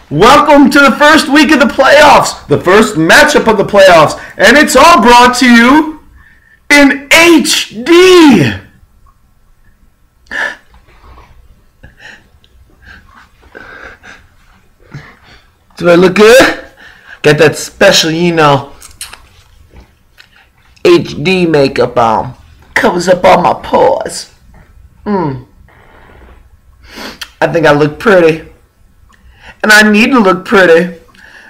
Welcome to the first week of the playoffs, the first matchup of the playoffs, and it's all brought to you in HD. Do I look good? Got that special, HD makeup on. Covers up all my pores. I think I look pretty. And I need to look pretty,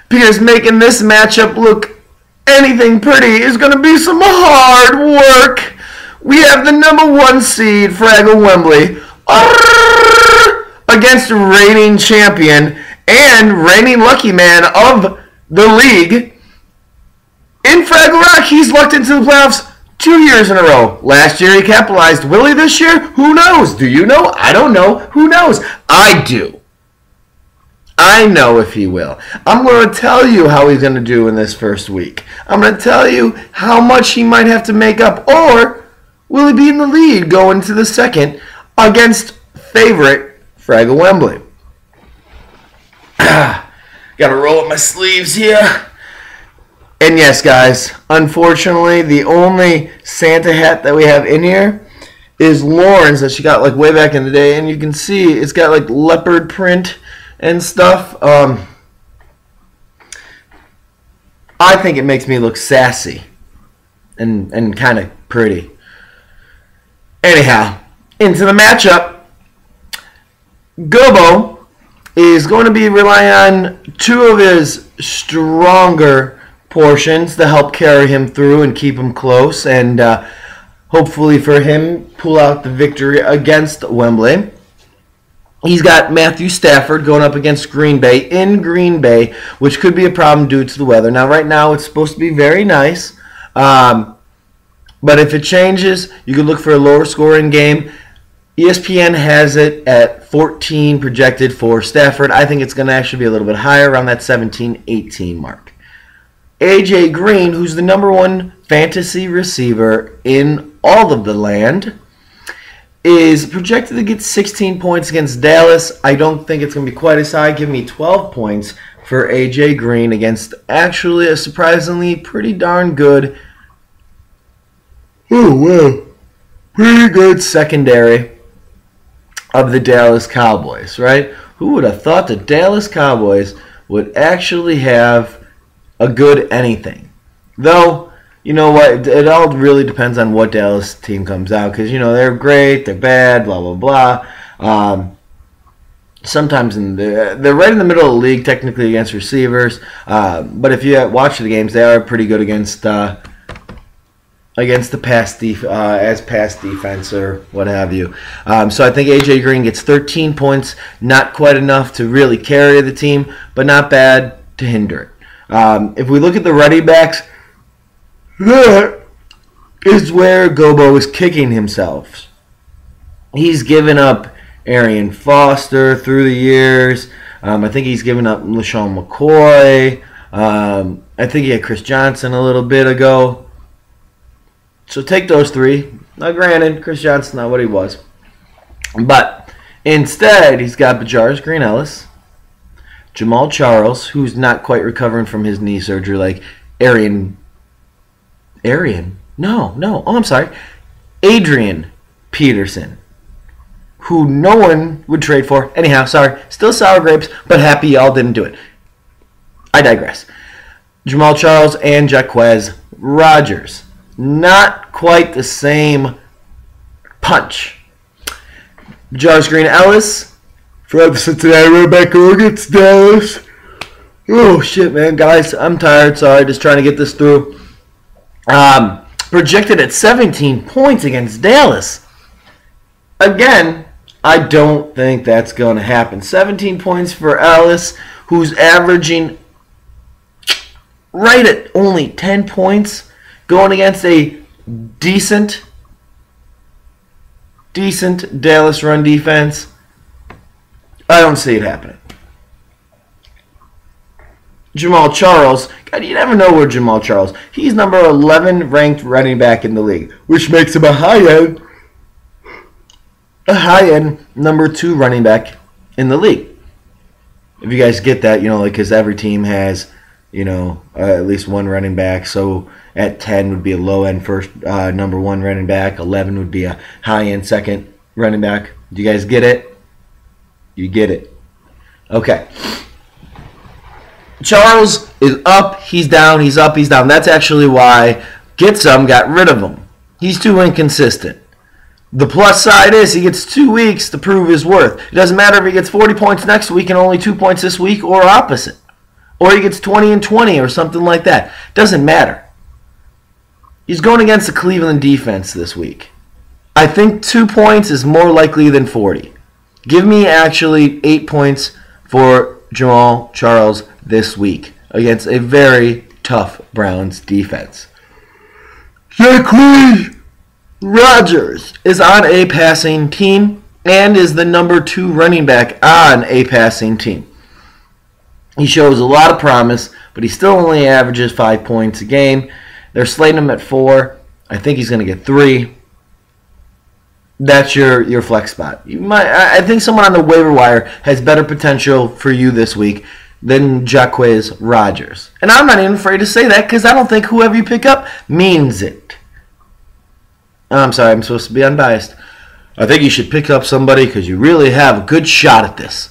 because making this matchup look anything pretty is going to be some hard work. We have the #1 seed, Fraggle Wembley, against reigning champion and reigning lucky man of the league. In Fraggle Rock, he's lucked into the playoffs 2 years in a row. Last year he capitalized. Will he this year? Who knows? Do you know? I don't know. Who knows? I do. I know if he will. I'm going to tell you how he's going to do in this first week. I'm going to tell you how much he might have to make up. Or will he be in the lead going to the second against favorite Fraggle Wembley? Got to roll up my sleeves here. And yes, guys, unfortunately, the only Santa hat that we have in here is Lauren's that she got like way back in the day. And you can see it's got like leopard print and stuff. I think it makes me look sassy and kind of pretty. Anyhow, into the matchup. Gobo is going to be relying on two of his stronger portions to help carry him through and keep him close, and hopefully for him pull out the victory against Wembley. He's got Matthew Stafford going up against Green Bay in Green Bay, which could be a problem due to the weather. Now, right now, it's supposed to be very nice. But if it changes, you could look for a lower scoring game. ESPN has it at 14 projected for Stafford. I think it's going to actually be a little bit higher, around that 17-18 mark. AJ Green, who's the #1 fantasy receiver in all of the land, is projected to get 16 points against Dallas. I don't think it's going to be quite as high. Give me 12 points for A.J. Green against actually a surprisingly pretty darn good, pretty good secondary of the Dallas Cowboys, right? Who would have thought the Dallas Cowboys would actually have a good anything? Though, you know what? It all really depends on what Dallas team comes out, because they're great, they're bad, blah blah blah. Sometimes they're right in the middle of the league technically against receivers, but if you watch the games, they are pretty good against the pass defense or what have you. So I think AJ Green gets 13 points, not quite enough to really carry the team, but not bad to hinder it. If we look at the running backs, that is where Gobo is kicking himself. He's given up Arian Foster through the years. I think he's given up LaShawn McCoy. I think he had Chris Johnson a little bit ago. So take those three. Now, granted, Chris Johnson not what he was. But instead, he's got Bajaris Green-Ellis, Jamal Charles, who's not quite recovering from his knee surgery like Adrian Peterson, who no one would trade for. Anyhow, sorry, still sour grapes, but happy y'all didn't do it. I digress. Jamal Charles and Jaquez Rogers. Not quite the same punch. Bajaris Green-Ellis from Cincinnati running against Dallas. Oh, shit, man. Guys, I'm tired. Sorry, just trying to get this through. Projected at 17 points against Dallas. Again, I don't think that's going to happen. 17 points for Ellis, who's averaging right at only 10 points, going against a decent Dallas run defense. I don't see it happening. Jamal Charles, God, you never know where Jamal Charles. He's number 11 ranked running back in the league, which makes him a high-end #2 running back in the league. If you guys get that, like, because every team has, at least one running back. So at 10 would be a low-end first number one running back. 11 would be a high-end second running back. Do you guys get it? You get it. Okay. Charles is up, he's down, he's up, he's down. That's actually why Get Some got rid of him. He's too inconsistent. The plus side is he gets 2 weeks to prove his worth. It doesn't matter if he gets 40 points next week and only 2 points this week, or opposite. Or he gets 20 and 20 or something like that. Doesn't matter. He's going against the Cleveland defense this week. I think 2 points is more likely than 40. Give me actually 8 points for Jamal Charles this week against a very tough Browns defense. Jacquizz Rodgers is on a passing team and is the number 2 running back on a passing team. He shows a lot of promise, but he still only averages 5 points a game. They're slating him at 4. I think he's going to get 3. That's your flex spot. I think someone on the waiver wire has better potential for you this week than Jacquizz Rodgers. And I'm not even afraid to say that because I don't think whoever you pick up means it. I'm sorry, I'm supposed to be unbiased. I think you should pick up somebody because you really have a good shot at this.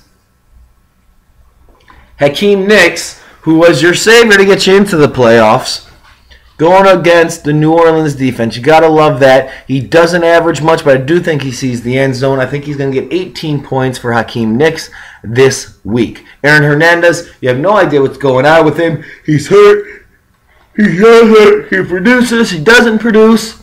Hakeem Nicks, who was your savior to get you into the playoffs, going against the New Orleans defense. You got to love that. He doesn't average much, but I do think he sees the end zone. I think he's going to get 18 points for Hakeem Nicks this week. Aaron Hernandez, you have no idea what's going on with him. He's hurt. He's not hurt. He produces. He doesn't produce.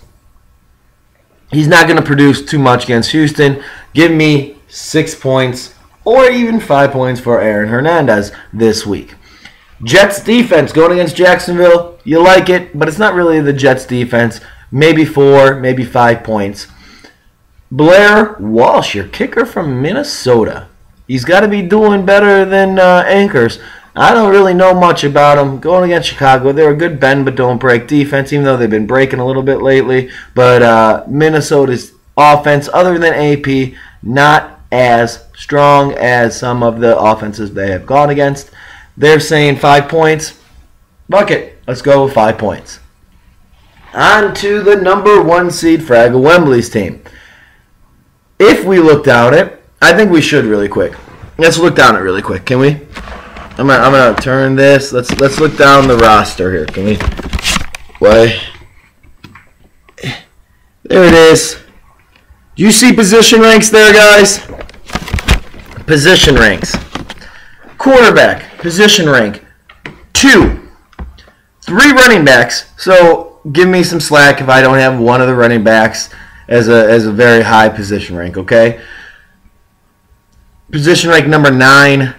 He's not going to produce too much against Houston. Give me 6 points or even 5 points for Aaron Hernandez this week. Jets defense going against Jacksonville. You like it, but it's not really the Jets defense. Maybe 4, maybe 5 points. Blair Walsh, your kicker from Minnesota. He's got to be doing better than Anchors. I don't really know much about him. Going against Chicago, they're a good bend but don't break defense, even though they've been breaking a little bit lately. But Minnesota's offense, other than AP, not as strong as some of the offenses they have gone against. They're saying 5 points. Fuck it. Let's go with 5 points. On to the number 1 seed Fraggle Wembley's team. If we look down it, I think we should really quick. Let's look down it really quick. Can we? I'm gonna turn this. Let's look down the roster here. Can we? Why? There it is. Do you see position ranks there, guys? Position ranks. Quarterback, position rank 2. 3 running backs. So give me some slack if I don't have one of the running backs as a very high position rank, okay? Position rank number 9,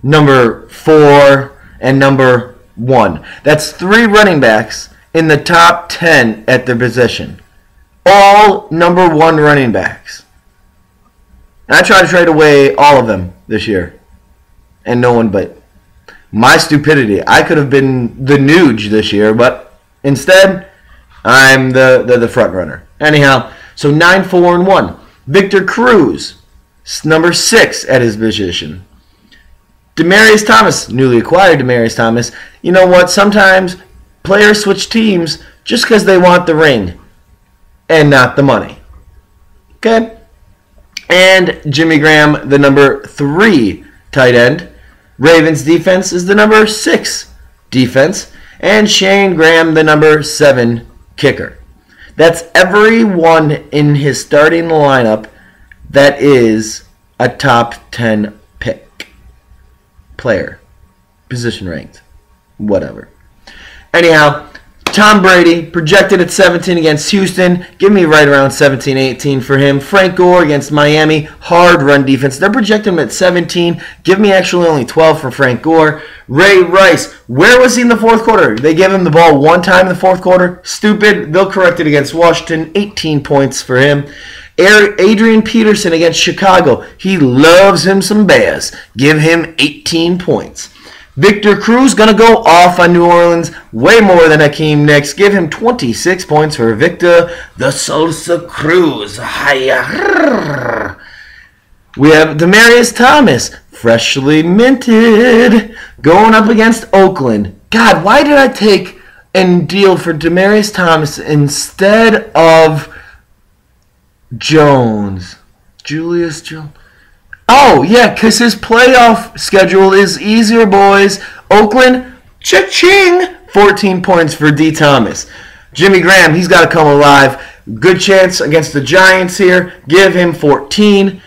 number 4, and number 1. That's 3 running backs in the top 10 at their position. All number 1 running backs. And I try to trade away all of them this year. And no one but. My stupidity. I could have been the Nuge this year, but instead, I'm the front runner. Anyhow, so 9, 4, and 1. Victor Cruz, number 6 at his position. Demaryius Thomas, newly acquired Demaryius Thomas. You know what? Sometimes players switch teams just because they want the ring and not the money. Okay? And Jimmy Graham, the number 3 tight end. Ravens defense is the number 6 defense. And Shane Graham, the number 7 kicker. That's everyone in his starting lineup that is a top 10 pick. Player. Position ranked. Whatever. Anyhow, Tom Brady, projected at 17 against Houston. Give me right around 17, 18 for him. Frank Gore against Miami. Hard run defense. They're projecting him at 17. Give me actually only 12 for Frank Gore. Ray Rice, where was he in the fourth quarter? They gave him the ball one time in the fourth quarter. Stupid. They'll correct it against Washington. 18 points for him. Adrian Peterson against Chicago. He loves him some Bears. Give him 18 points. Victor Cruz going to go off on New Orleans way more than Hakeem Nicks. Give him 26 points for Victor the Salsa Cruz. We have Demaryius Thomas, freshly minted, going up against Oakland. God, why did I take and deal for Demaryius Thomas instead of Jones? Julius Jones. Oh, yeah, because his playoff schedule is easier, boys. Oakland, cha-ching, 14 points for D. Thomas. Jimmy Graham, he's got to come alive. Good chance against the Giants here. Give him 14.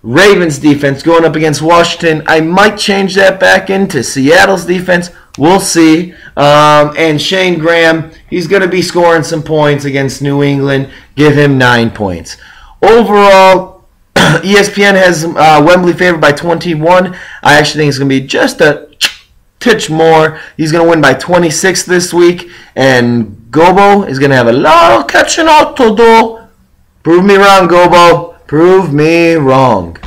Ravens defense going up against Washington. I might change that back into Seattle's defense. We'll see. And Shane Graham, he's going to be scoring some points against New England. Give him 9 points. Overall, ESPN has Wembley favored by 21. I actually think it's going to be just a titch more. He's going to win by 26 this week. And Gobo is going to have a lot of catching up to do. Prove me wrong, Gobo. Prove me wrong.